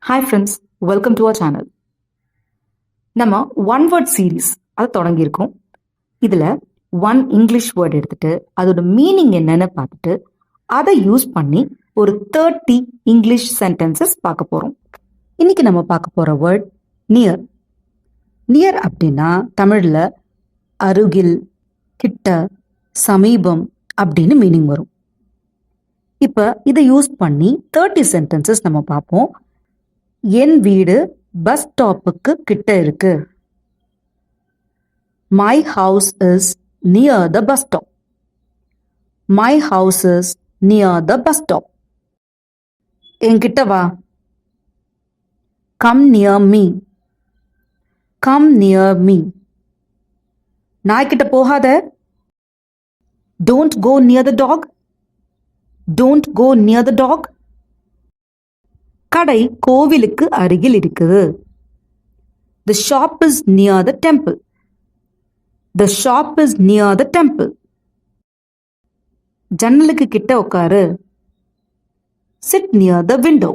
Hi friends, welcome to our channel. நம்ம one word series அதை தொடங்கியிருக்கோம். இதில் ஒன் இங்கிலீஷ் வேர்ட் எடுத்துட்டு அதோட மீனிங் என்னன்னு பார்த்துட்டு அதை யூஸ் பண்ணி ஒரு 30 இங்கிலீஷ் சென்டென்சஸ் பார்க்க போகிறோம். இன்னைக்கு நம்ம பார்க்க போகிற வேர்ட் நியர். நியர் அப்படின்னா தமிழில் அருகில், கிட்ட, சமீபம் அப்படின்னு மீனிங் வரும். இப்போ இதை யூஸ் பண்ணி 30 சென்டென்சஸ் நம்ம பார்ப்போம். என் வீடு பஸ் ஸ்டாப்புக்கு கிட்ட இருக்கு. My house is near the bus stop. My house is near the bus stop. என்கிட்ட வா. Come near me. Come near me. நாய்கிட்ட போகாத. Don't go near the dog. Don't go near the dog. கடை கோவிலுக்கு அருகில் இருக்குது. The shop is near the temple. The shop is near the temple. ஜன்னலுக்கு கிட்ட உட்காரு. Sit near the window.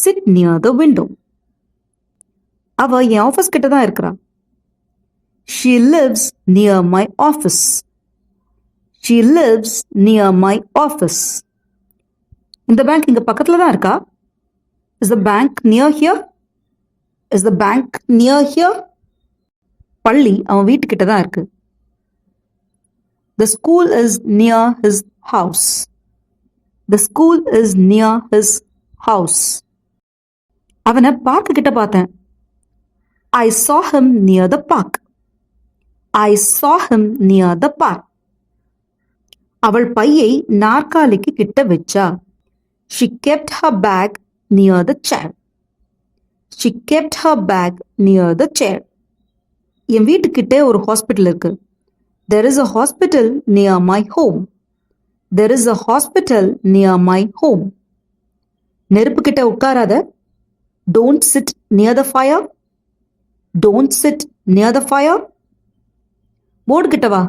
Sit near the window. அவ என் ஆஃபீஸ் கிட்ட தான் இருக்கிறா. She lives near my office. She lives near my office. இந்த bank இங்க பக்கத்துல தான் இருக்கா. Is the bank near here. Is the bank near here. பள்ளி அவன் வீட்டுக்கிட்ட தான் இருக்கு. The school is near his house. The school is near his house. அவனை பார்க்கு கிட்ட பார்த்தேன். ஐ saw him near the park. I saw him near the park. அவள் பையை நாற்காலிக்கு கிட்ட வச்சா. She kept her bag near the chair. She kept her bag near the chair. என் வீட்டுக்கிட்டே ஒரு hospital இருக்கு. There is a hospital near my home. There is a hospital near my home. நெருப்பு கிட்ட உட்காராத. Don't sit near the fire. Don't sit near the fire. Board கிட்ட வா.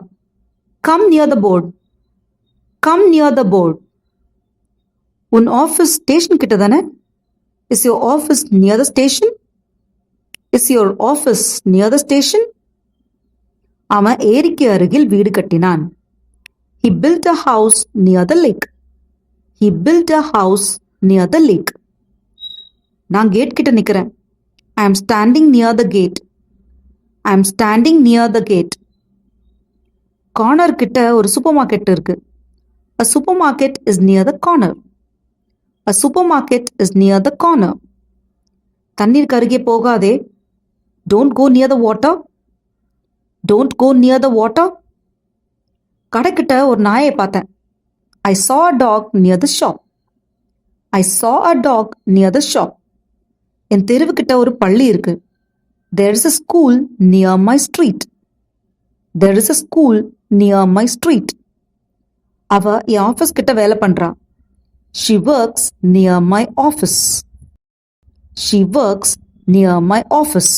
Come near the board. Come near the board. உன் office station கிட்ட தானே. Is your office near the station. Is your office near the station. அவன் ஏரிக்கு அருகில் வீடு கட்டினான். He built a house near the lake. He built a house near the lake. நான் gate கிட்ட நிக்கிறேன். I am standing near the gate. I am standing near the gate. Corner கிட்ட ஒரு சூப்பர் மார்க்கெட் இருக்கு. A supermarket is near the corner. A supermarket is near the corner. தண்ணீருக்கு அருகே போகாதே. Don't go near the water. Don't go near the water. கடைக்கிட்ட ஒரு நாயை பார்த்தேன். I saw a dog near the shop. I saw a dog near the shop. என் தெருவுக்கிட்ட ஒரு பள்ளி இருக்கு. There is a school near my street. There is a school near my street. அவ என் office கிட்ட வேலை பண்றா. She works near my office. She works near my office.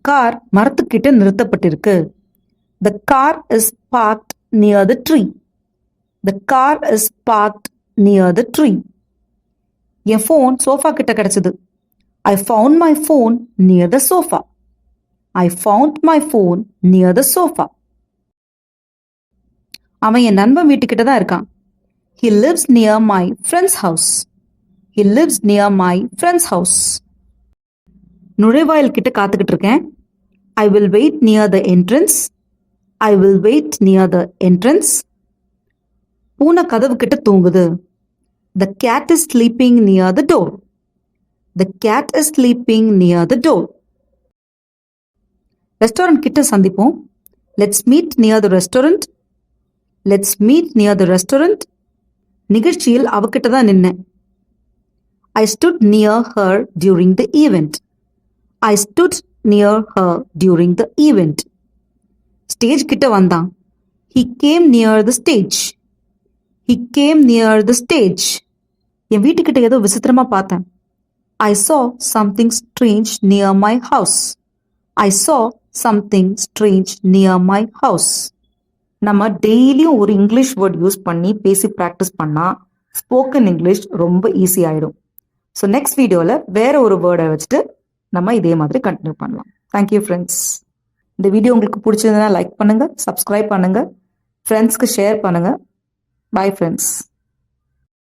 Car மரத்துக்கிட்ட நிறுத்தப்பட்டிருக்கு. The car is parked near the tree. The car is parked near the tree. N phone sofa கிட்ட கிடைச்சது. I found my phone near the sofa. I found my phone near the sofa. அவன் என் நண்பன் வீட்டுக்கிட்ட தான் இருக்கான். He lives near my friend's house. He lives near my friend's house. நுழைவாயில் கிட்ட காத்துக்கிட்டு இருக்கேன். I will wait near the entrance. I will wait near the entrance. பூனை கதவு கிட்ட தூங்குது. The cat is sleeping near the door. The cat is sleeping near the door. Restaurant கிட்ட சந்திப்போம். Let's meet near the restaurant. Let's meet near the restaurant. நிகழ்ச்சியில் அவகிட்ட தான் நின்னேன். I stood near her during the event. I stood near her during the event. Stage கிட்ட வந்தான். He came near the stage. He came near the stage. என் வீட்டுக்கிட்ட ஏதோ விசித்திரமா பார்த்தேன். I saw something strange near my house. I saw something strange near my house. நம்ம டெய்லியும் ஒரு English word use பண்ணி பேசி ப்ராக்டிஸ் பண்ணால் ஸ்போக்கன் இங்கிலீஷ் ரொம்ப ஈஸி ஆகிடும். ஸோ நெக்ஸ்ட் வீடியோவில் வேற ஒரு வேர்டை வச்சுட்டு நம்ம இதே மாதிரி கண்டினியூ பண்ணலாம். Thank you friends. இந்த வீடியோ உங்களுக்கு பிடிச்சிருந்ததுன்னா லைக் பண்ணுங்கள், சப்ஸ்கிரைப் பண்ணுங்கள், ஃப்ரெண்ட்ஸ்க்கு ஷேர் பண்ணுங்கள். Bye friends.